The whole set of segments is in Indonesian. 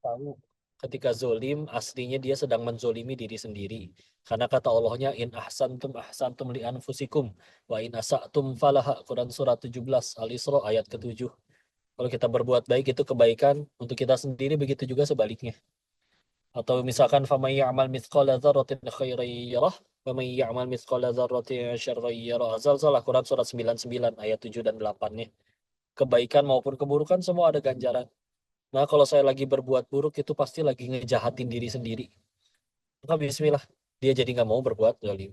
tahu ketika zolim, aslinya dia sedang menzolimi diri sendiri. Karena kata Allahnya, in ahsantum li anfusikum, wa in asa'tum falaha. Quran surat 17, Al-Isra ayat ke-7. Kalau kita berbuat baik itu kebaikan untuk kita sendiri, begitu juga sebaliknya. Atau misalkan faman ya'mal mithqala dzarratin khairan yarah wa man ya'mal mithqala dzarratin syarran yarah. Zalzalah Quran surat 99 ayat 7 dan 8-nya. Kebaikan maupun keburukan semua ada ganjaran. Nah, kalau saya lagi berbuat buruk itu pasti lagi ngejahatin diri sendiri. Maka bismillah, dia jadi nggak mau berbuat zalim.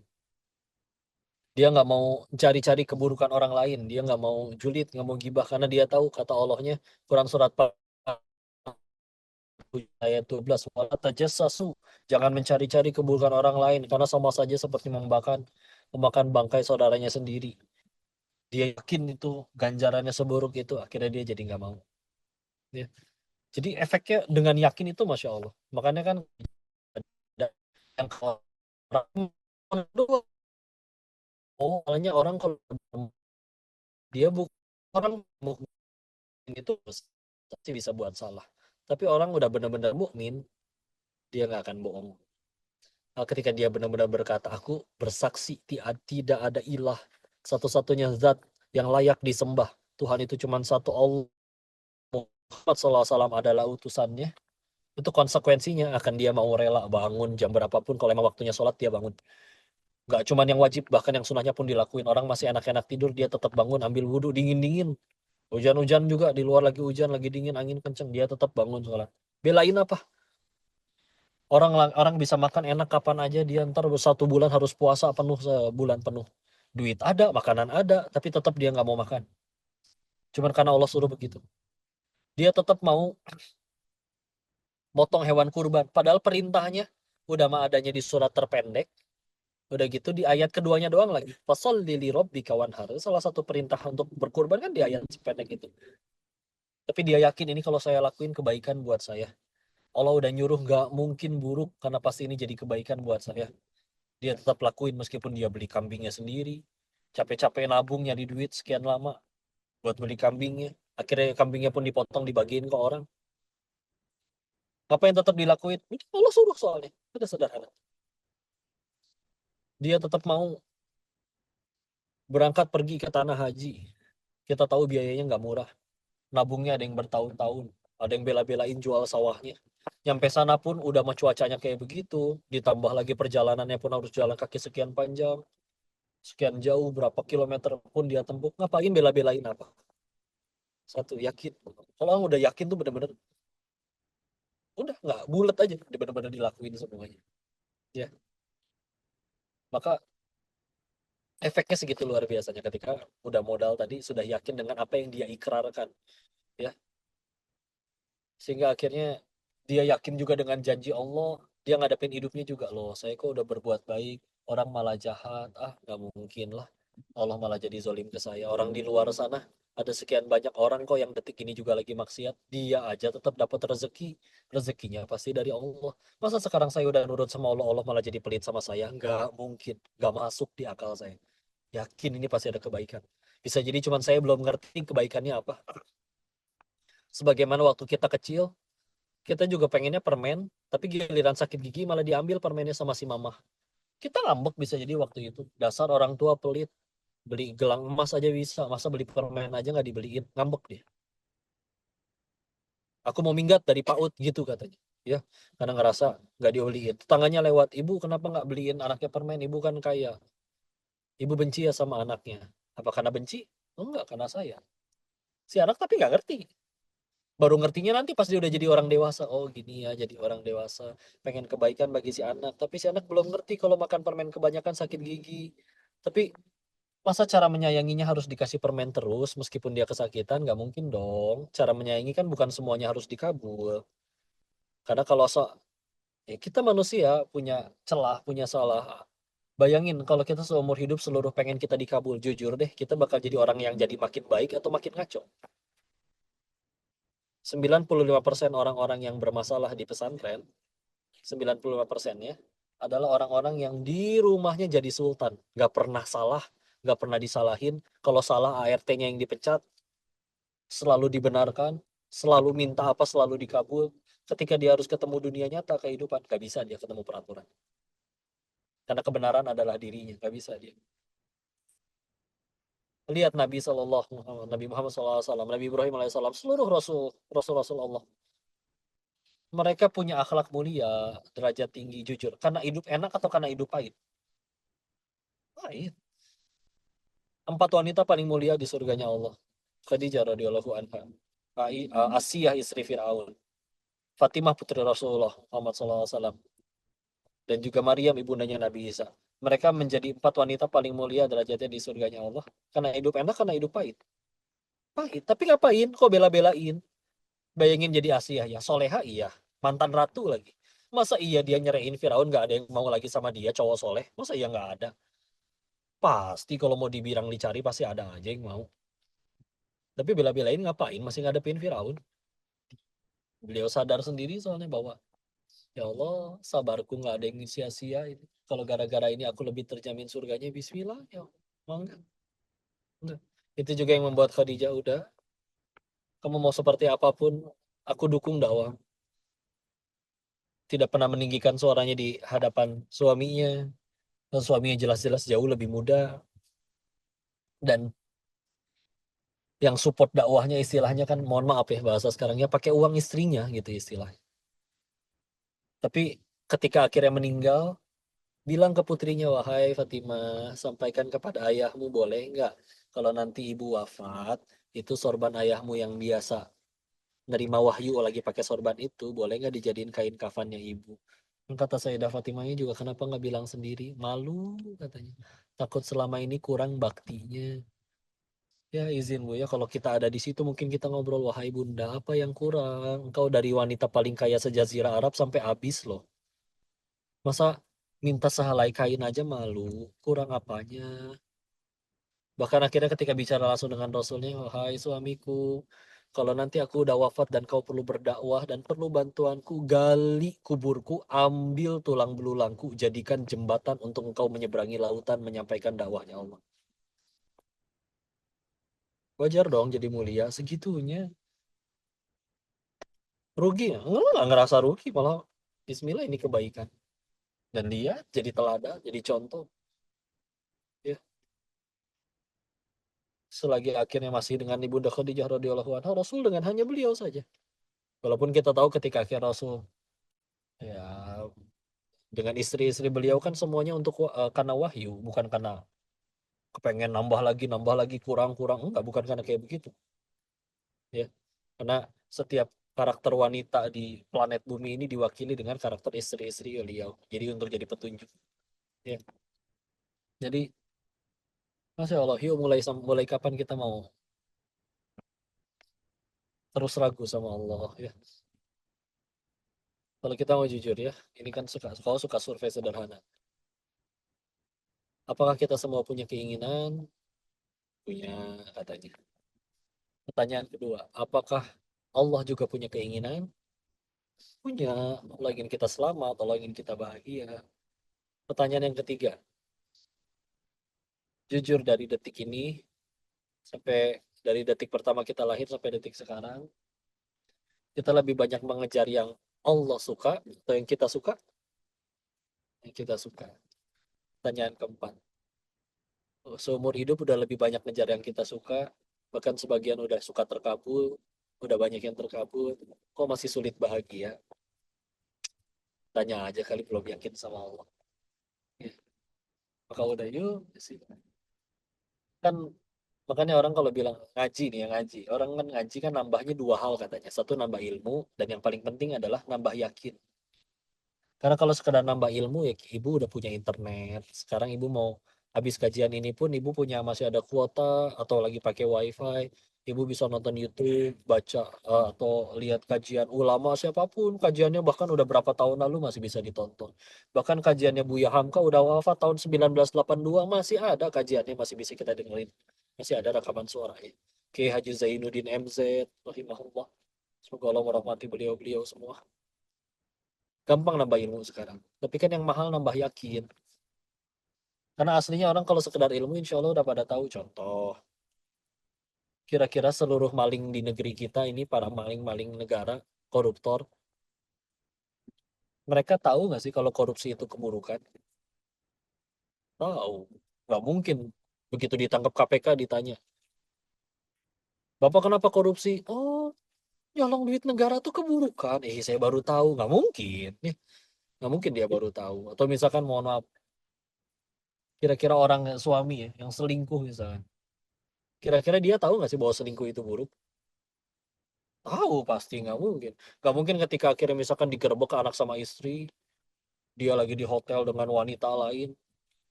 Dia nggak mau cari-cari keburukan orang lain. Dia nggak mau julid, nggak mau gibah. Karena dia tahu kata Allahnya, Quran surat ayat 12, wala tajassasu, jangan mencari-cari keburukan orang lain karena sama saja seperti memakan bangkai saudaranya sendiri. Dia yakin itu ganjarannya seburuk itu, akhirnya dia jadi nggak mau. Ya. Jadi efeknya dengan yakin itu masya Allah. Makanya kan ada yang orang doang. Oh, makanya orang kalau dia bukan orang mukmin itu pasti bisa buat salah. Tapi orang udah benar-benar mukmin, dia nggak akan bohong. Ketika dia benar-benar berkata, aku bersaksi tidak ada ilah satu-satunya zat yang layak disembah. Tuhan itu cuma satu, Allah Muhammad SAW adalah utusannya. Itu konsekuensinya akan dia mau rela bangun jam berapapun. Kalau emang waktunya sholat dia bangun. Gak cuma yang wajib, bahkan yang sunahnya pun dilakuin. Orang masih enak-enak tidur, dia tetap bangun ambil wudhu dingin-dingin. Hujan-hujan juga, di luar lagi hujan, lagi dingin, angin kenceng, dia tetap bangun sholat. Belain apa? Orang bisa makan enak kapan aja, dia ntar 1 bulan harus puasa penuh, sebulan penuh. Duit ada, makanan ada, tapi tetap dia nggak mau makan. Cuman karena Allah suruh begitu. Dia tetap mau motong hewan kurban. Padahal perintahnya udah mah adanya di surat terpendek. Udah gitu di ayat keduanya doang lagi. Fasholli li rabbika wanhar. Salah satu perintah untuk berkurban kan di ayat sependek itu. Tapi dia yakin ini kalau saya lakuin kebaikan buat saya. Allah udah nyuruh nggak mungkin buruk karena pasti ini jadi kebaikan buat saya. Dia tetap lakuin meskipun dia beli kambingnya sendiri. Capek-capek nabung nyari duit sekian lama buat beli kambingnya. Akhirnya kambingnya pun dipotong dibagiin ke orang. Apa yang tetap dilakuin? Itu Allah suruh soalnya. Udah sederhana. Dia tetap mau berangkat pergi ke tanah haji. Kita tahu biayanya nggak murah. Nabungnya ada yang bertahun-tahun. Ada yang bela-belain jual sawahnya. Nyampe sana pun udah mah cuacanya kayak begitu. Ditambah lagi perjalanannya pun harus jalan kaki sekian panjang. Sekian jauh, berapa kilometer pun dia tempuh. Ngapain bela-belain apa? Satu, yakin. Kalau orang udah yakin tuh bener-bener udah nggak bulat aja, dia bener-bener dilakuin semuanya. Ya, maka efeknya segitu luar biasanya ketika udah modal tadi sudah yakin dengan apa yang dia ikrarkan, ya. Sehingga akhirnya dia yakin juga dengan janji Allah, dia ngadepin hidupnya juga loh. Saya kok udah berbuat baik, orang malah jahat. Ah, nggak mungkin lah. Allah malah jadi zolim ke saya. Orang di luar sana ada sekian banyak orang kok yang detik ini juga lagi maksiat. Dia aja tetap dapat rezeki. Rezekinya pasti dari Allah. Masa sekarang saya udah nurut sama Allah, Allah malah jadi pelit sama saya? Nggak mungkin. Nggak masuk di akal saya. Yakin ini pasti ada kebaikan. Bisa jadi cuman saya belum ngerti kebaikannya apa. Sebagaimana waktu kita kecil, kita juga pengennya permen, tapi giliran sakit gigi malah diambil permennya sama si mama. Kita ngambek bisa jadi waktu itu. Dasar orang tua pelit. Beli gelang emas aja bisa, masa beli permen aja nggak dibeliin, ngambek dia. Aku mau minggat dari PAUD gitu katanya, ya, karena ngerasa nggak dibeliin. Tetangganya lewat, ibu kenapa nggak beliin anaknya permen, ibu kan kaya, ibu benci ya sama anaknya. Apa karena benci? Enggak, karena saya. Si anak tapi nggak ngerti, baru ngertinya nanti pas dia udah jadi orang dewasa. Oh gini ya jadi orang dewasa, pengen kebaikan bagi si anak, tapi si anak belum ngerti kalau makan permen kebanyakan sakit gigi. Tapi masa cara menyayanginya harus dikasih permen terus meskipun dia kesakitan? Nggak mungkin dong. Cara menyayangi kan bukan semuanya harus dikabul. Karena kalau ya kita manusia punya celah, punya salah. Bayangin kalau kita seumur hidup seluruh pengen kita dikabul, jujur deh, kita bakal jadi orang yang jadi makin baik atau makin ngaco. 95% orang-orang yang bermasalah di pesantren, 95%-nya adalah orang-orang yang di rumahnya jadi sultan. Nggak pernah salah, nggak pernah disalahin. Kalau salah ART-nya yang dipecat, selalu dibenarkan, selalu minta apa selalu dikabul. Ketika dia harus ketemu dunia nyata, kehidupan, gak bisa dia ketemu peraturan. Karena kebenaran adalah dirinya, gak bisa dia. Lihat Nabi Muhammad SAW, Nabi Ibrahim alaihissalam, seluruh Rasul Allah. Mereka punya akhlak mulia, derajat tinggi, jujur. Karena hidup enak atau karena hidup pahit? Pahit. 4 wanita paling mulia di surganya Allah. Khadijah radhiyallahu anha. Asiyah istri Fir'aun. Fatimah putri Rasulullah Muhammad SAW. Dan juga Maryam ibundanya Nabi Isa. Mereka menjadi 4 wanita paling mulia derajatnya di surganya Allah. Karena hidup enak, karena hidup pahit. Pahit. Tapi ngapain? Kok bela-belain? Bayangin jadi Asiyah ya. Soleha iya. Mantan ratu lagi. Masa iya dia nyerahin Firaun gak ada yang mau lagi sama dia cowok soleh? Masa iya gak ada? Pasti kalau mau dibilang dicari pasti ada aja yang mau. Tapi bela-belain ngapain masih ngadepin Firaun? Beliau sadar sendiri soalnya bahwa ya Allah sabarku nggak ada yang sia-sia ini. Kalau gara-gara ini aku lebih terjamin surganya, Bismillah ya Allah. Mau nggak? Nggak. Itu juga yang membuat Khadijah udah, kamu mau seperti apapun aku dukung dakwah. Tidak pernah meninggikan suaranya di hadapan suaminya. Dan suaminya jelas-jelas jauh lebih muda. Dan yang support dakwahnya istilahnya kan, mohon maaf ya bahasa sekarangnya, pakai uang istrinya gitu istilahnya. Tapi ketika akhirnya meninggal, bilang ke putrinya, wahai Fatimah, sampaikan kepada ayahmu boleh nggak kalau nanti ibu wafat, itu sorban ayahmu yang biasa nerima wahyu lagi pakai sorban itu, boleh nggak dijadiin kain kafannya ibu? Kata Sayyidah Fatimahnya juga, kenapa nggak bilang sendiri? Malu katanya. Takut selama ini kurang baktinya. Ya izin Bu ya, kalau kita ada di situ mungkin kita ngobrol, wahai bunda, apa yang kurang? Engkau dari wanita paling kaya sejazirah Arab sampai habis loh. Masa minta sehelai kain aja malu, kurang apanya? Bahkan akhirnya ketika bicara langsung dengan Rasulnya, wahai suamiku, kalau nanti aku udah wafat dan kau perlu berdakwah dan perlu bantuanku, gali kuburku, ambil tulang belulangku, jadikan jembatan untuk engkau menyeberangi lautan menyampaikan dakwahnya Allah. Wajar dong jadi mulia segitunya. Rugi ya? Enggak, nggak ngerasa rugi, malah Bismillah ini kebaikan. Dan dia jadi teladan, jadi contoh. Ya, selagi akhirnya masih dengan Ibunda Khadijah radhiyallahu anha, Rasul dengan hanya beliau saja. Walaupun kita tahu ketika akhir Rasul ya dengan istri-istri beliau kan semuanya untuk karena wahyu, bukan karena kepengen nambah lagi, kurang-kurang. Enggak, bukan karena kayak begitu. Ya, karena setiap karakter wanita di planet bumi ini diwakili dengan karakter istri-istri beliau. Jadi untuk jadi petunjuk. Ya, jadi Masya Allah, yuk mulai kapan kita mau terus ragu sama Allah ya. Kalau kita mau jujur ya, ini kan kalau suka survei sederhana. Apakah kita semua punya keinginan? Punya katanya. Pertanyaan kedua, apakah Allah juga punya keinginan? Punya. Allah ingin kita selamat, Allah ingin kita bahagia. Pertanyaan yang ketiga, jujur dari detik ini sampai dari detik pertama kita lahir sampai detik sekarang, kita lebih banyak mengejar yang Allah suka atau yang kita suka? Yang kita suka. Pertanyaan keempat, seumur hidup udah lebih banyak ngejar yang kita suka, bahkan sebagian udah suka terkabul, udah banyak yang terkabul, kok masih sulit bahagia? Tanya aja kali belum yakin sama Allah. Ya, maka udah yuk sih. Kan makanya orang kalau bilang ngaji nih ya ngaji, orang kan ngaji kan nambahnya 2 hal katanya. Satu nambah ilmu dan yang paling penting adalah nambah yakin. Karena kalau sekedar nambah ilmu ya ibu udah punya internet. Sekarang ibu mau habis kajian ini pun ibu punya masih ada kuota atau lagi pakai wifi. Ibu bisa nonton YouTube, baca atau lihat kajian ulama siapapun. Kajiannya bahkan udah berapa tahun lalu masih bisa ditonton. Bahkan kajiannya Buya Hamka udah wafat tahun 1982 masih ada kajiannya, masih bisa kita dengerin. Masih ada rekaman suaranya. Kiai Haji Zainuddin MZ, rahimahullah. Semoga Allah merahmati beliau-beliau semua. Gampang nambah ilmu sekarang. Tapi kan yang mahal nambah yakin. Karena aslinya orang kalau sekedar ilmu insya Allah udah pada tahu. Contoh, kira-kira seluruh maling di negeri kita ini para maling-maling negara, koruptor, Mereka tahu nggak sih kalau korupsi itu keburukan? Tahu. Nggak mungkin begitu ditangkap KPK ditanya, Bapak kenapa korupsi? Oh, nyolong duit negara tuh keburukan. Saya baru tahu. Nggak mungkin. Nggak mungkin dia baru tahu. Atau misalkan mohon maaf, kira-kira orang suami ya, yang selingkuh misalkan. Kira-kira dia tahu nggak sih bahwa selingkuh itu buruk? Tahu pasti nggak mungkin. Nggak mungkin ketika akhirnya misalkan digerebek anak sama istri, dia lagi di hotel dengan wanita lain.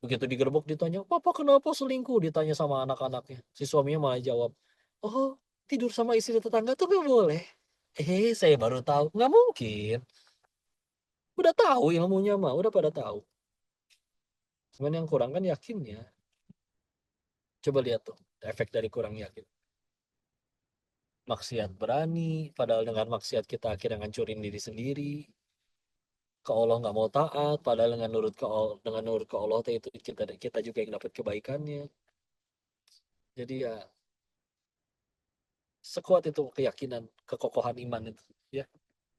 Begitu digerebek ditanya, Papa kenapa selingkuh? Ditanya sama anak-anaknya. Si suaminya malah jawab, oh tidur sama istri tetangga tuh nggak boleh. Saya baru tahu. Nggak mungkin. Udah tahu ilmunya mah, udah pada tahu. Cuman yang kurang kan yakinnya. Coba lihat tuh, efek dari kurang yakin. Maksiat berani, padahal dengan maksiat kita akhirnya ngancurin diri sendiri. Ke Allah nggak mau taat, padahal dengan nurut ke Allah itu kita kita juga yang dapat kebaikannya. Jadi ya sekuat itu keyakinan, kekokohan iman itu. Ya,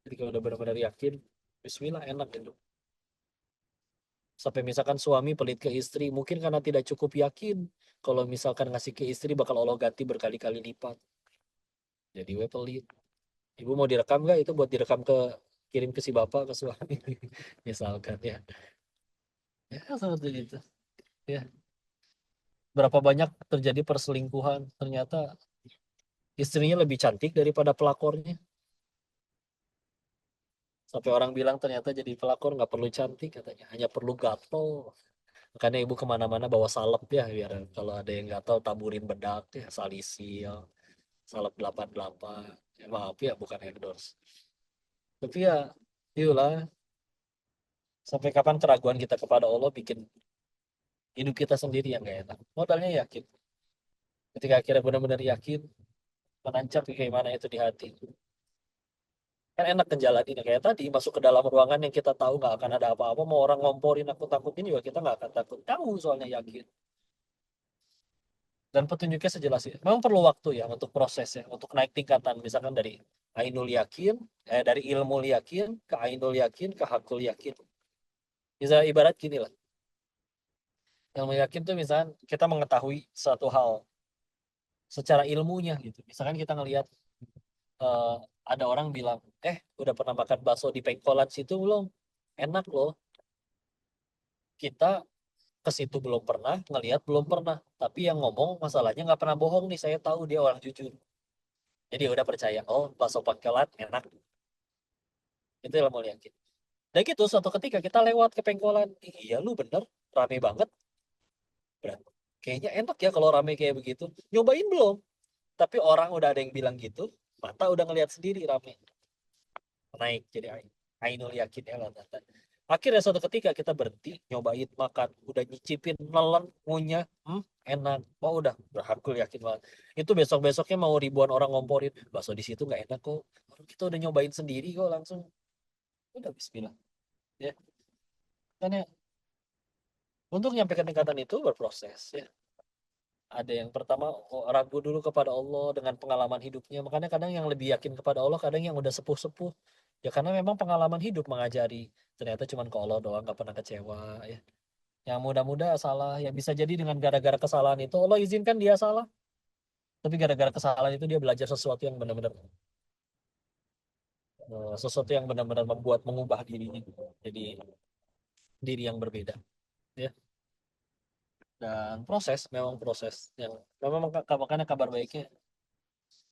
jadi kalau udah benar-benar yakin, Bismillah enak gitu. Sampai misalkan suami pelit ke istri, mungkin karena tidak cukup yakin. Kalau misalkan ngasih ke istri bakal Allah ganti berkali-kali lipat. Jadi we pelit. Ibu mau direkam nggak itu buat direkam kirim ke si bapak ke suami misalkan ya. Ya seperti itu. Ya, berapa banyak terjadi perselingkuhan ternyata istrinya lebih cantik daripada pelakornya. Sampai orang bilang ternyata jadi pelakor nggak perlu cantik katanya, hanya perlu gatel. Makanya ibu kemana-mana bawa salep ya, biar kalau ada yang gatel taburin bedak ya, salisil, salep 88. Ya, maaf ya, bukan endorse. Tapi ya, itulah, sampai kapan keraguan kita kepada Allah bikin hidup kita sendiri yang gak enak. Modalnya yakin. Ketika akhirnya benar-benar yakin, menancap kayak gimana itu di hati. Kan enak ngejalanin kayak tadi masuk ke dalam ruangan yang kita tahu nggak akan ada apa-apa, mau orang ngomporin aku takutin juga kita nggak akan takut, tahu soalnya yakin. Dan petunjuknya sejelas itu memang perlu waktu ya untuk prosesnya, untuk naik tingkatan misalkan dari ainul yakin, dari ilmu yakin ke ainul yakin ke hakul yakin. Bisa ibarat gini lah, yang yakin tuh misalkan kita mengetahui satu hal secara ilmunya gitu, misalkan kita ngelihat eh, ada orang bilang, udah pernah makan bakso di pengkolan situ belum, enak loh. Kita ke situ belum pernah, ngelihat belum pernah. Tapi yang ngomong masalahnya nggak pernah bohong nih, saya tahu dia orang jujur. Jadi udah percaya, oh bakso pangkalan enak. Itu yang mau yakin. Dan gitu, suatu ketika kita lewat ke pengkolan, iya lu bener, rame banget. Berarti kayaknya enak ya kalau rame kayak begitu. Nyobain belum? Tapi orang udah ada yang bilang gitu, mata udah ngelihat sendiri rame. Naik jadi ainul yakin ya kata. Akhirnya suatu ketika kita berhenti, nyobain makan, udah nyicipin, nelen, ngunyah, enak. Oh udah berhakul yakin banget. Itu besok-besoknya mau ribuan orang ngomporin, bakso di situ nggak enak kok. Orang kita udah nyobain sendiri kok langsung. Udah Bismillah. Ya, kan ya. Untuk nyampe ke tingkatan itu berproses ya. Ada yang pertama ragu dulu kepada Allah dengan pengalaman hidupnya. Makanya kadang yang lebih yakin kepada Allah, kadang yang udah sepuh-sepuh. Ya karena memang pengalaman hidup mengajari. Ternyata cuman ke Allah doang, gak pernah kecewa ya. Yang muda-muda salah, ya bisa jadi dengan gara-gara kesalahan itu Allah izinkan dia salah. Tapi gara-gara kesalahan itu dia belajar sesuatu yang benar-benar sesuatu yang benar-benar membuat mengubah dirinya jadi diri yang berbeda ya. Dan proses memang proses yang memang makanya kabar baiknya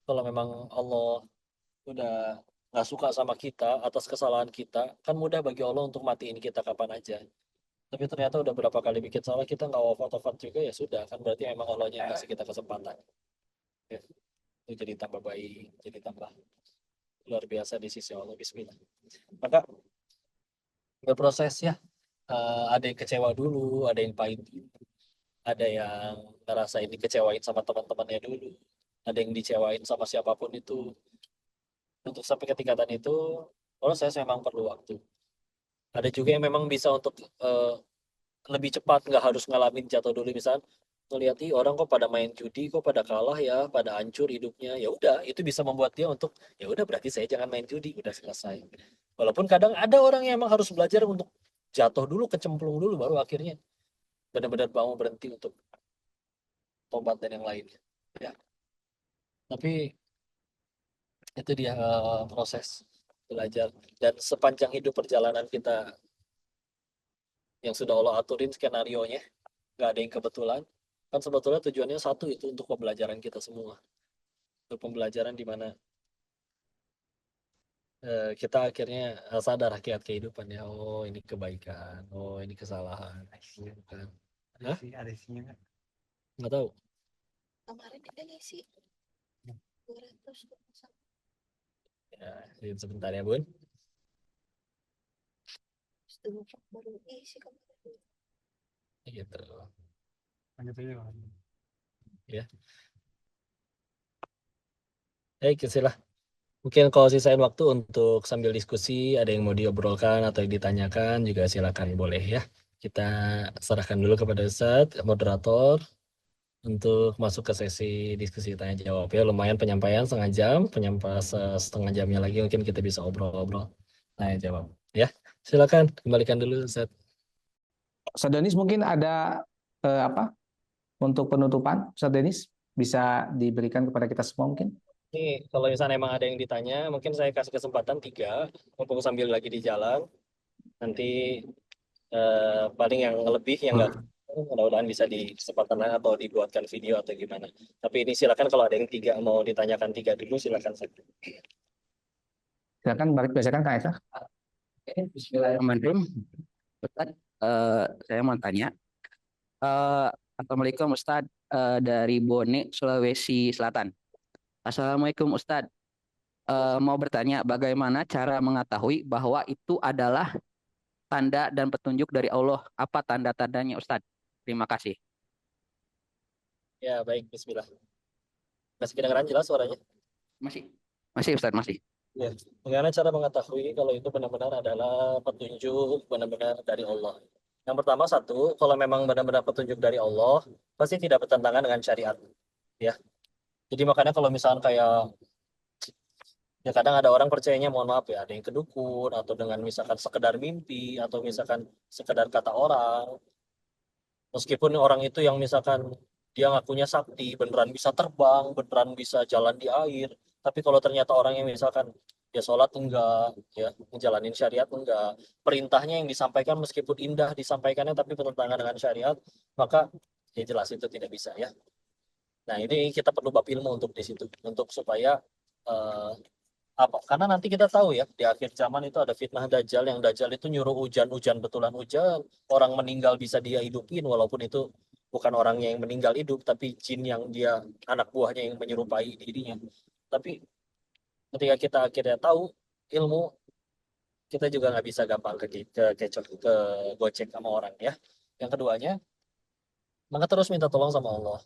kalau memang Allah udah nggak suka sama kita atas kesalahan kita, kan mudah bagi Allah untuk matiin kita kapan aja. Tapi ternyata udah berapa kali bikin salah kita nggak wafat-wafat juga, ya sudah kan berarti emang Allahnya yang kasih kita kesempatan. Ya, itu jadi tambah baik, jadi tambah luar biasa di sisi Allah. Bismillah. Maka berproses ya. Ada yang kecewa dulu, ada yang pahit, ada yang ngerasain dikecewain sama teman-temannya dulu, ada yang dicewain sama siapapun itu. Untuk sampai ke tingkatan itu, proses memang perlu waktu. Ada juga yang memang bisa untuk lebih cepat, nggak harus ngalamin jatuh dulu. Misalnya ngelihat nih orang kok pada main judi, kok pada kalah ya, pada hancur hidupnya. Ya udah, itu bisa membuat dia untuk ya udah berarti saya jangan main judi, udah selesai. Walaupun kadang ada orang yang emang harus belajar untuk jatuh dulu, kecemplung dulu, baru akhirnya benar-benar mau berhenti untuk tobat dan yang lainnya. Ya, tapi itu dia proses belajar. Dan sepanjang hidup perjalanan kita yang sudah Allah aturin skenario-nya, nggak ada yang kebetulan. Kan sebetulnya tujuannya satu, itu untuk pembelajaran kita semua. Untuk pembelajaran di mana kita akhirnya sadar hakikat kehidupan ya. Oh, ini kebaikan. Oh, ini kesalahan. Bukan. Hah? Ada isinya nggak? Nggak tahu. Kemarin kita ngisi 200 Ya, sebentar ya, Bun. baru isi kemarin. Gitu. Lanjut aja Bang. Ya. Baik, istilah. Mungkin kalau sisain waktu untuk sambil diskusi, ada yang mau diobrolkan atau yang ditanyakan, juga silakan boleh ya. Kita serahkan dulu kepada Ustadz, moderator, untuk masuk ke sesi diskusi tanya jawab ya. Lumayan penyampaian setengah jam, penyampaian setengah jamnya lagi mungkin kita bisa obrol-obrol tanya jawab ya. Silakan kembalikan dulu Ustadz. Ustaz Denis mungkin ada apa untuk penutupan, Ustaz Denis bisa diberikan kepada kita semua mungkin. Ini kalau misalnya emang ada yang ditanya, mungkin saya kasih kesempatan 3, mumpung sambil lagi di jalan. Nanti paling yang lebih yang nggak, mudah-mudahan bisa di kesempatan lain atau dibuatkan video atau gimana. Tapi ini silakan kalau ada yang 3 mau ditanyakan 3 dulu silakan saja. Silakan balik biasakan Kak Eka. Bismillahirrahmanirrahim. Ustaz, saya mau tanya. Eh, Assalamualaikum Ustadz, dari Bone, Sulawesi Selatan. Assalamualaikum Ustadz. Mau bertanya bagaimana cara mengetahui bahwa itu adalah tanda dan petunjuk dari Allah? Apa tanda-tandanya Ustadz? Terima kasih. Ya baik, Bismillah. Masih kedengaran jelas suaranya? Masih, masih Ustadz, masih. Ya. Bagaimana cara mengetahui kalau itu benar-benar adalah petunjuk benar-benar dari Allah? Yang pertama satu, kalau memang benar-benar petunjuk dari Allah, pasti tidak bertentangan dengan syariat. Ya. Jadi makanya kalau misalkan kayak ya kadang ada orang percayanya mohon maaf ya, ada yang kedukun atau dengan misalkan sekedar mimpi atau misalkan sekedar kata orang. Meskipun orang itu yang misalkan dia ngakunya sakti, beneran bisa terbang, beneran bisa jalan di air, tapi kalau ternyata orang yang misalkan ya sholat enggak, ya menjalanin syariat enggak, perintahnya yang disampaikan meskipun indah disampaikannya tapi bertentangan dengan syariat, maka ya jelas itu tidak bisa ya. Nah ini kita perlu bab ilmu untuk di situ, untuk supaya eh, apa? Karena nanti kita tahu ya di akhir zaman itu ada fitnah dajjal, yang dajjal itu nyuruh hujan-hujan betulan hujan, orang meninggal bisa dia hidupin walaupun itu bukan orangnya yang meninggal hidup tapi jin yang dia anak buahnya yang menyerupai dirinya. Tapi ketika kita akhirnya tahu ilmu, kita juga nggak bisa gampang ke gocek sama orang ya. Yang keduanya, maka terus minta tolong sama Allah.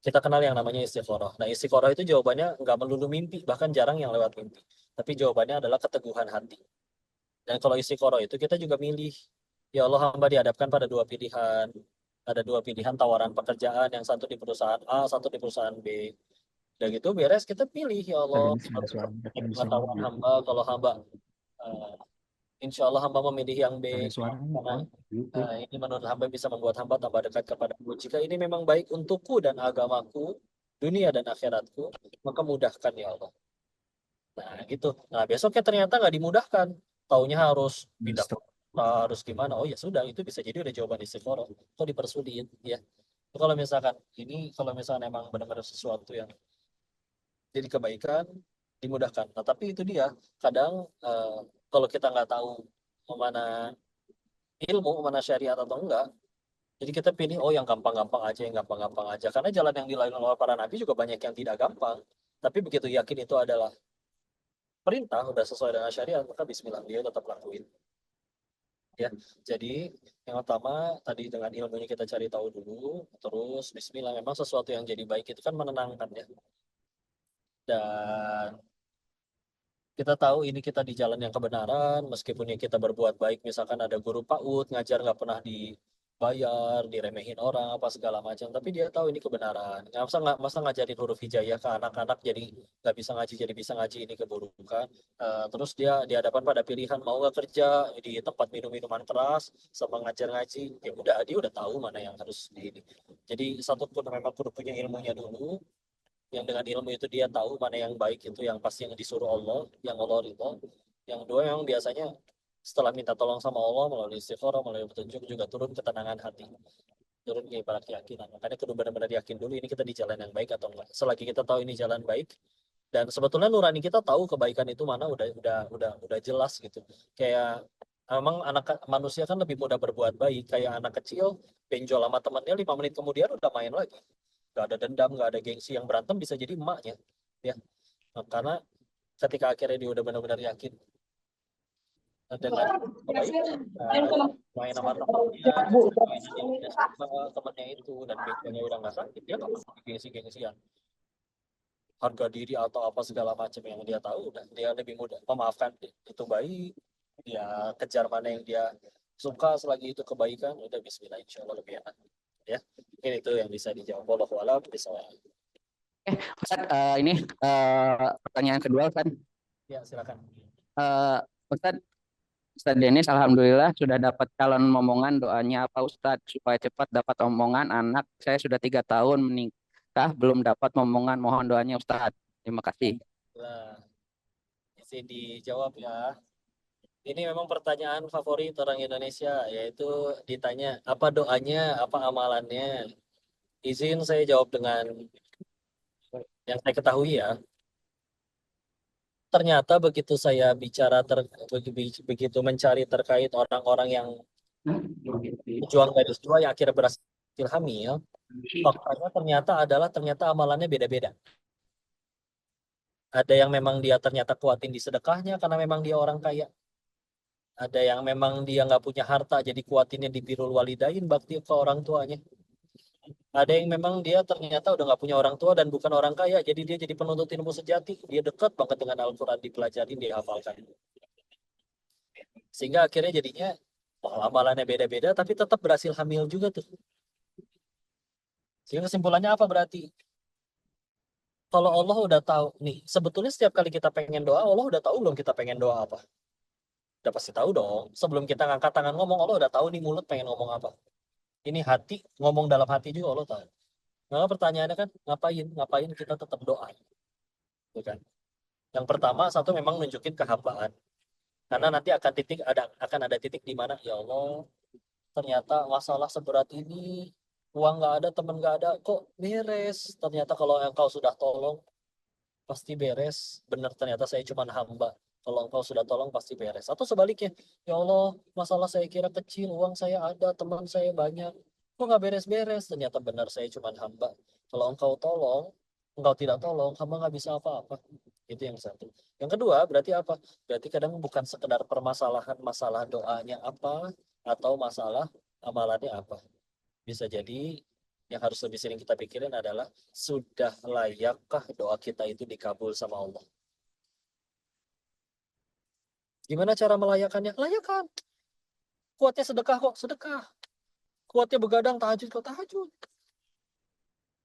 Kita kenal yang namanya istikharah. Nah, istikharah itu jawabannya nggak melulu mimpi, bahkan jarang yang lewat mimpi. Tapi jawabannya adalah keteguhan hati. Dan kalau istikharah itu kita juga milih. Ya Allah, hamba dihadapkan pada 2 pilihan. Ada 2 pilihan tawaran pekerjaan, yang satu di perusahaan A, satu di perusahaan B. Dan gitu beres, kita pilih, ya Ustaz Allah, Denis ada suara pengetahuan hamba, kalau hamba eh, insya Allah hamba memilih yang B, ada suaranya karena kan YouTube. ini menurut hamba bisa membuat hamba tambah dekat kepadamu. Jika ini memang baik untukku dan agamaku, dunia dan akhiratku, maka mudahkan ya Allah. Nah gitu. Nah besoknya ternyata nggak dimudahkan. Taunya harus pindah kota, harus gimana. Oh ya sudah, itu bisa jadi udah jawaban istikharah. Kok dipersulit ya. Kalau misalkan ini, kalau misalkan emang benar-benar sesuatu yang jadi kebaikan, dimudahkan. Nah tapi itu dia. Kadang kalau kita nggak tahu mana ilmu, mana syariat atau enggak, jadi kita pilih oh yang gampang-gampang aja, yang gampang-gampang aja. Karena jalan yang dilalui oleh para nabi juga banyak yang tidak gampang. Tapi begitu yakin itu adalah perintah, udah sesuai dengan syariat, maka bismillah dia tetap lakuin. Ya, jadi yang pertama tadi dengan ilmunya kita cari tahu dulu, terus bismillah memang sesuatu yang jadi baik itu kan menenangkan ya. Dan kita tahu ini kita di jalan yang kebenaran, meskipun yang kita berbuat baik, misalkan ada guru PAUD ngajar nggak pernah bayar, diremehin orang apa segala macam, tapi dia tahu ini kebenaran. Masa ngajarin huruf hijaiyah ke anak-anak jadi nggak bisa ngaji jadi bisa ngaji, ini keburukan. Terus dia di hadapan pada pilihan mau nggak kerja di tempat minum-minuman keras sama ngajar ngaji, ya udah dia udah tahu mana yang harus di ini. Jadi satu pun memang kudu punya ilmunya dulu, yang dengan ilmu itu dia tahu mana yang baik, itu yang pasti yang disuruh Allah, yang Allah ridho. Yang dua yang biasanya setelah minta tolong sama Allah melalui istighfar, melalui petunjuk, juga turun ketenangan hati, turun ke ibarat keyakinan. Makanya kudu benar-benar yakin dulu ini kita di jalan yang baik atau enggak. Selagi kita tahu ini jalan baik, dan sebetulnya nurani kita tahu kebaikan itu mana, udah jelas gitu. Kayak emang anak manusia kan lebih mudah berbuat baik. Kayak anak kecil benjol sama temannya 5 menit kemudian udah main lagi. Gak ada dendam, gak ada gengsi, yang berantem bisa jadi emaknya, ya. Nah, karena ketika akhirnya dia udah benar-benar yakin dengan kebaikan, main sama temannya, mainan yang dia suka temannya itu, dan benjolnya udah nggak sakit, dia nggak perlu gengsi-gengsian harga diri atau apa segala macam. Yang dia tahu udah dia lebih mudah memaafkan, itu baik, dia kejar mana yang dia suka selagi itu kebaikan, udah bismillah insya Allah lebih enak, ya. Mungkin itu yang bisa dijawab. Wallahu a'lam bishawab. Ustaz, ini pertanyaan kedua kan, Ya silakan. Ustaz, Ustaz Denis, alhamdulillah sudah dapat calon momongan. Doanya apa Ustaz supaya cepat dapat omongan? Anak saya sudah 3 tahun menikah, belum dapat momongan. Mohon doanya Ustaz. Terima kasih. Nah, isi dijawab ya. Ini memang pertanyaan favorit orang Indonesia, yaitu ditanya apa doanya, apa amalannya. Izin saya jawab dengan yang saya ketahui ya. Ternyata begitu saya bicara begitu mencari terkait orang-orang yang pejuang garis dua yang akhirnya berhasil hamil, faktanya ternyata amalannya beda-beda. Ada yang memang dia ternyata kuatin di sedekahnya karena memang dia orang kaya. Ada yang memang dia nggak punya harta, jadi kuatinnya di birrul walidain, bakti ke orang tuanya. Ada yang memang dia ternyata udah nggak punya orang tua dan bukan orang kaya, jadi dia jadi penuntut ilmu sejati. Dia dekat banget dengan Al-Quran, dipelajari, dihafalkan. Sehingga akhirnya jadinya amalannya beda-beda, tapi tetap berhasil hamil juga tuh. Sehingga kesimpulannya apa berarti? Kalau Allah udah tahu, nih, sebetulnya setiap kali kita pengen doa, Allah udah tahu belum kita pengen doa apa? Udah pasti tahu dong. Sebelum kita ngangkat tangan ngomong, Allah udah tahu nih mulut pengen ngomong apa. Ini hati, ngomong dalam hati juga Allah tahu. Nah, pertanyaannya kan, ngapain kita tetap doa? Gitu kan? Yang pertama, satu memang nunjukin kehambaan. Karena nanti akan ada titik di mana, ya Allah, ternyata masalah seberat ini, uang nggak ada, teman nggak ada, kok beres? Ternyata kalau engkau sudah tolong, pasti beres. Benar, ternyata saya cuma hamba. Kalau engkau sudah tolong, pasti beres. Atau sebaliknya, ya Allah, masalah saya kira kecil, uang saya ada, teman saya banyak, kok nggak beres-beres? Ternyata benar, saya cuma hamba. Kalau engkau tolong, engkau tidak tolong, hamba nggak bisa apa-apa. Itu yang satu. Yang kedua, berarti apa? Berarti kadang bukan sekedar permasalahan masalah doanya apa, atau masalah amalannya apa. Bisa jadi yang harus lebih sering kita pikirin adalah, sudah layakkah doa kita itu dikabul sama Allah? Gimana cara melayakkannya? Layakkan. Kuatnya sedekah kok, sedekah. Kuatnya begadang tahajud kok, tahajud.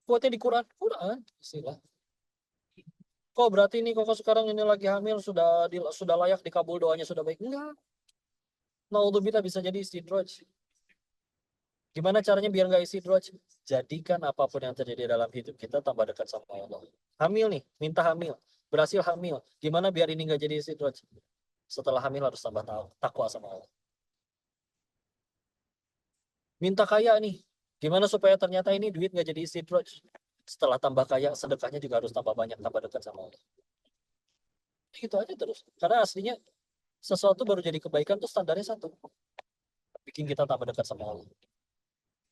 Kuatnya di Quran, Quran. Istilah. Kok berarti ini kok sekarang ini lagi hamil, sudah layak dikabul doanya, sudah baik? Enggak. Naudzubillah, bisa jadi istidraj. Gimana caranya biar nggak istidraj? Jadikan apapun yang terjadi dalam hidup kita tambah dekat sama Allah. Hamil nih, minta hamil. Berhasil hamil. Gimana biar ini nggak jadi istidraj? Setelah hamil harus tambah takwa sama Allah. Minta kaya nih. Gimana supaya ternyata ini duit nggak jadi istidraj? Setelah tambah kaya, sedekahnya juga harus tambah banyak, tambah dekat sama Allah. Gitu aja terus. Karena aslinya sesuatu baru jadi kebaikan tuh standarnya satu. Bikin kita tambah dekat sama Allah.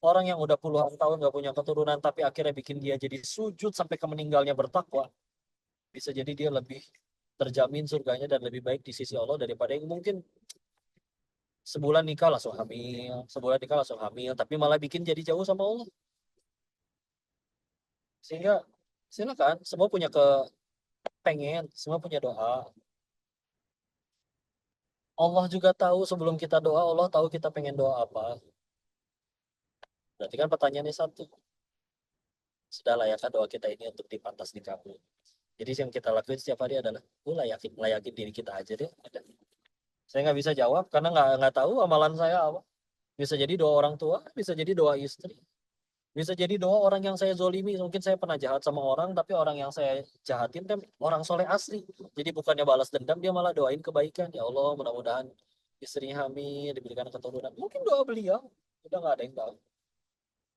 Orang yang udah puluhan tahun nggak punya keturunan, tapi akhirnya bikin dia jadi sujud sampai ke meninggalnya bertakwa, bisa jadi dia lebih terjamin surganya dan lebih baik di sisi Allah daripada yang mungkin sebulan nikah langsung hamil, tapi malah bikin jadi jauh sama Allah. Sehingga silakan, semua punya kepengen, semua punya doa. Allah juga tahu sebelum kita doa, Allah tahu kita pengen doa apa. Berarti kan pertanyaannya satu. Sudah layakkah doa kita ini untuk dipantas dikabul? Jadi yang kita lakuin setiap hari adalah, layakin diri kita aja deh. Udah. Saya nggak bisa jawab karena nggak tahu amalan saya apa. Bisa jadi doa orang tua, bisa jadi doa istri, bisa jadi doa orang yang saya zolimi. Mungkin saya pernah jahat sama orang, tapi orang yang saya jahatin kan orang soleh asli. Jadi bukannya balas dendam, dia malah doain kebaikan. Ya Allah, mudah-mudahan istrinya hamil, diberikan keturunan. Mungkin doa beliau, udah nggak ada yang tahu.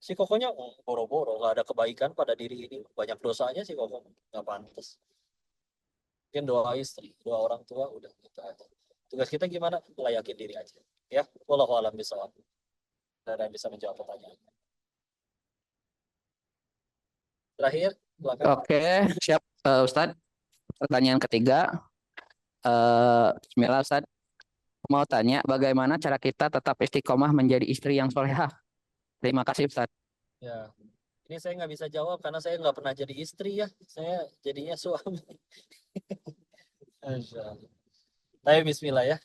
Si kokonya boro-boro, nggak ada kebaikan pada diri ini. Banyak dosanya si koko, nggak pantas. Mungkin doa istri, doa orang tua, udah gitu aja. Tugas kita gimana? Layakin diri aja. Ya, wallahu a'lam bishawab. Dan ada yang bisa menjawab pertanyaan. Terakhir, silakan. Oke, siap Ustadz. Pertanyaan ketiga, Bismillah Ustadz. Mau tanya bagaimana cara kita tetap istiqomah menjadi istri yang solehah? Terima kasih Ustadz. Ya, ini saya nggak bisa jawab karena saya nggak pernah jadi istri ya. Saya jadinya suami. Masya Allah. Tapi Bismillah ya.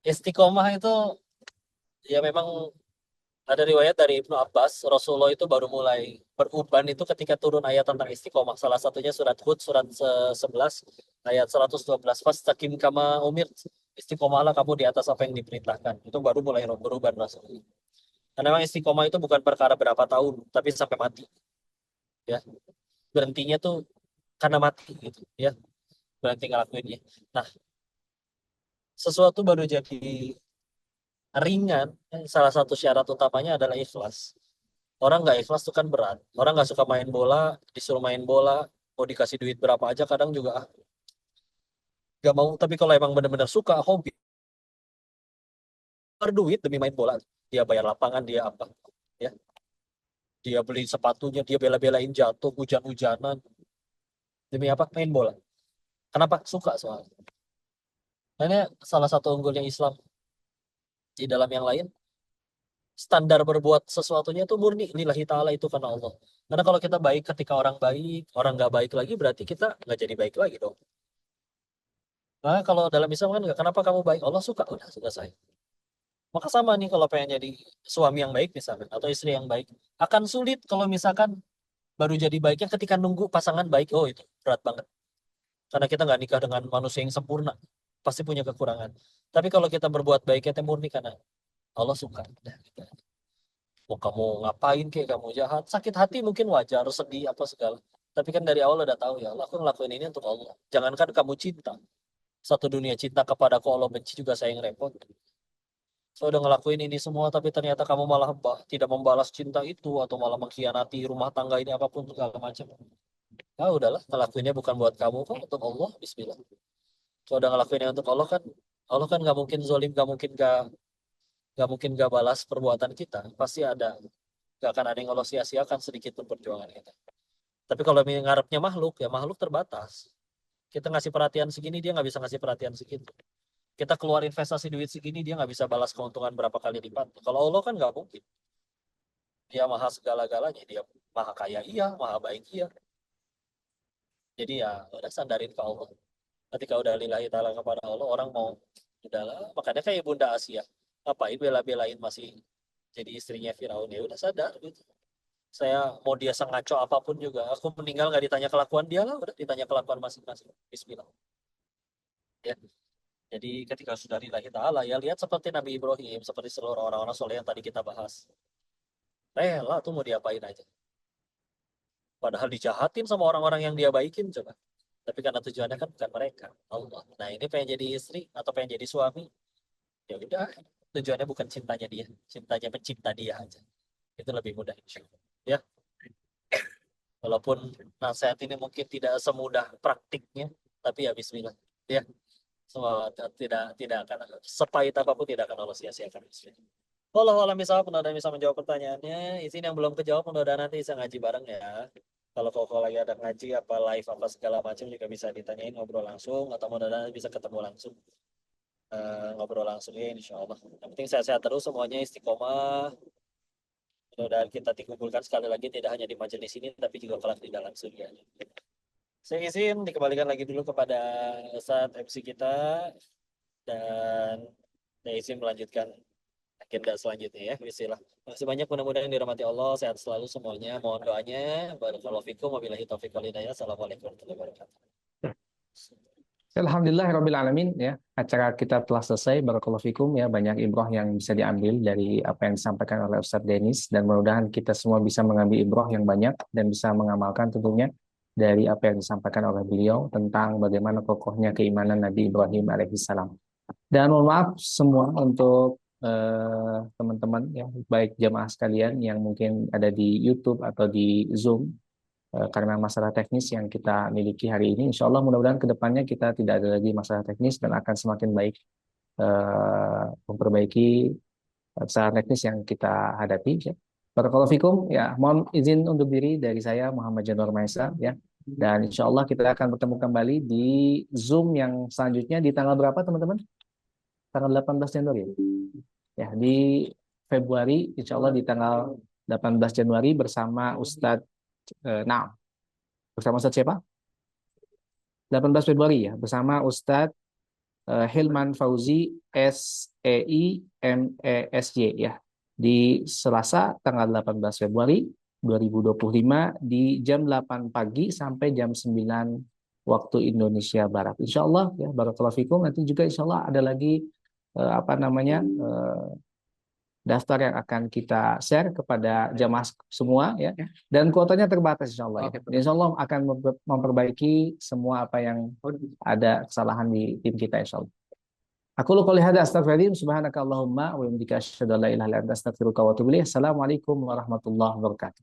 Istiqomah itu ya memang ada riwayat dari Ibnu Abbas, Rasulullah itu baru mulai beruban itu ketika turun ayat tentang istiqomah. Salah satunya surat Hud, surat 11, ayat 112. Fastaqim kama umir. Istiqomahlah kamu di atas apa yang diperintahkan. Itu baru mulai beruban Rasulullah. Karena memang istiqomah itu bukan perkara berapa tahun, tapi sampai mati. Ya, berhentinya tuh karena mati gitu. Ya, berhenti ngelakuinnya. Nah, sesuatu baru jadi ringan. Salah satu syarat utamanya adalah ikhlas. Orang nggak ikhlas tuh kan berat. Orang nggak suka main bola, disuruh main bola, mau dikasih duit berapa aja kadang juga nggak mau. Tapi kalau emang benar-benar suka hobi, berduit demi main bola, dia bayar lapangan, dia apa, ya, dia beli sepatunya, dia bela-belain jatuh hujan-hujanan demi apa? Main bola. Kenapa? Suka soalnya. Nah, ini salah satu unggulnya Islam. Di dalam yang lain, standar berbuat sesuatunya itu murni lillahi ta'ala, itu karena Allah. Karena kalau kita baik ketika orang baik, orang nggak baik lagi, berarti kita nggak jadi baik lagi dong. Nah, kalau dalam Islam kan nggak, kenapa kamu baik? Allah suka, udah selesai. Maka sama nih kalau pengen jadi suami yang baik misalkan, atau istri yang baik. Akan sulit kalau misalkan baru jadi baiknya ketika nunggu pasangan baik. Oh, itu berat banget. Karena kita nggak nikah dengan manusia yang sempurna. Pasti punya kekurangan. Tapi kalau kita berbuat baiknya itu murni karena Allah suka. Udah, gitu. Mau kamu ngapain kayak kamu jahat, sakit hati mungkin wajar, sedih apa segala. Tapi kan dari awal udah tahu ya Allah, aku ngelakuin ini untuk Allah. Jangankan kamu cinta, satu dunia cinta kepadaku, Allah benci juga saya yang repot. Saya udah ngelakuin ini semua, tapi ternyata kamu malah tidak membalas cinta itu, atau malah mengkhianati rumah tangga ini, apapun segala macam. Ah udahlah, ngelakuinnya bukan buat kamu kok, untuk Allah. Bismillah. Kalau udah ngelakuinnya untuk Allah kan nggak mungkin zolim, nggak mungkin nggak balas perbuatan kita. Pasti ada, nggak akan ada yang Allah sia-siakan sedikit pun perjuangan kita. Tapi kalau ngarepnya makhluk, ya makhluk terbatas. Kita ngasih perhatian segini, dia nggak bisa ngasih perhatian segitu. Kita keluar investasi duit segini, dia nggak bisa balas keuntungan berapa kali lipat. Kalau Allah kan nggak mungkin. Dia maha segala-galanya, dia maha kaya iya, maha baik iya. Jadi ya udah sandarin ke Allah. Ketika udah lillahi ta'ala kepada Allah, orang mau, udahlah. Makanya kayak Bunda Asia, ngapain bela-belain masih jadi istrinya Firaun, ya udah sadar gitu. Saya mau dia sengaco apapun juga, aku meninggal nggak ditanya kelakuan dia lah, udah ditanya kelakuan masing-masing. Bismillah. Ya. Jadi ketika sudah lillahi ta'ala, ya lihat seperti Nabi Ibrahim, seperti seluruh orang-orang soleh yang tadi kita bahas. Rela tuh mau diapain aja. Padahal dijahatin sama orang-orang yang dia baikin coba. Tapi karena tujuannya kan bukan mereka, Allah. Nah ini pengen jadi istri atau pengen jadi suami, ya udah, tujuannya bukan cintanya dia, cintanya pencipta dia aja. Itu lebih mudah insya Allah. Ya, walaupun nasihat ini mungkin tidak semudah praktiknya, tapi ya Bismillah. Ya, semua tidak akan sepahit apapun tidak akan Allah sia-siakan. Bismillah. Walau alam bisa, mudah-mudahan bisa menjawab pertanyaannya. Izin yang belum kejawab, mudah-mudahan nanti bisa ngaji bareng ya. Kalau koko lagi ada ngaji apa live apa segala macam juga bisa ditanyain, ngobrol langsung, atau mudah-mudahan bisa ketemu langsung. Ngobrol langsung ya insya Allah. Yang penting sehat-sehat terus semuanya, istiqomah. Mudah-mudahan kita dikumpulkan sekali lagi tidak hanya di majelis ini tapi juga kelak di dalam surga. Saya izin dikembalikan lagi dulu kepada Ustadz MC kita, dan saya izin melanjutkan agenda selanjutnya ya. Bismillah. Terima kasih banyak, mudah-mudahan dirahmati Allah, sehat selalu semuanya. Mohon doanya. Barakallahu fikum, wabillahi taufiq wal hidayah. Assalamualaikum warahmatullahi wabarakatuh. Alhamdulillahirrahmanirrahim ya. Acara kita telah selesai. Barakallahu fikum ya. Banyak ibrah yang bisa diambil dari apa yang disampaikan oleh Ustadz Denis. Dan mudah-mudahan kita semua bisa mengambil ibrah yang banyak dan bisa mengamalkan tentunya dari apa yang disampaikan oleh beliau tentang bagaimana kokohnya keimanan Nabi Ibrahim alaihissalam. Dan mohon maaf semua untuk teman-teman ya, baik jamaah sekalian yang mungkin ada di YouTube atau di Zoom karena masalah teknis yang kita miliki hari ini. Insya Allah mudah-mudahan kedepannya kita tidak ada lagi masalah teknis dan akan semakin baik memperbaiki masalah teknis yang kita hadapi. Ya. Barakallahu fikum. Ya, mohon izin undur diri dari saya Muhammad Januar Maesa ya. Dan insya Allah kita akan bertemu kembali di Zoom yang selanjutnya di tanggal berapa teman-teman? Tanggal 18 Januari. Ya, di Februari insya Allah di tanggal 18 Januari bersama Ustadz bersama Ustadz siapa? 18 Februari ya, bersama Ustadz Hilman Fauzi SEI MESY ya. Di Selasa tanggal 18 Februari 2025 di jam 8 pagi sampai jam 9 waktu Indonesia Barat. Insya Allah ya, barakallahu fikum. Nanti juga insya Allah ada lagi daftar yang akan kita share kepada jamaah semua ya, dan kuotanya terbatas insya Allah ya. Insya Allah akan memperbaiki semua apa yang ada kesalahan di tim kita insya Allah. Aku lu qouli hadza astaghfiruka subhanakallahumma wa bihamdika asyhadu an la ilaha illa anta astaghfiruka wa atubu ilaik. Assalamualaikum warahmatullahi wabarakatuh.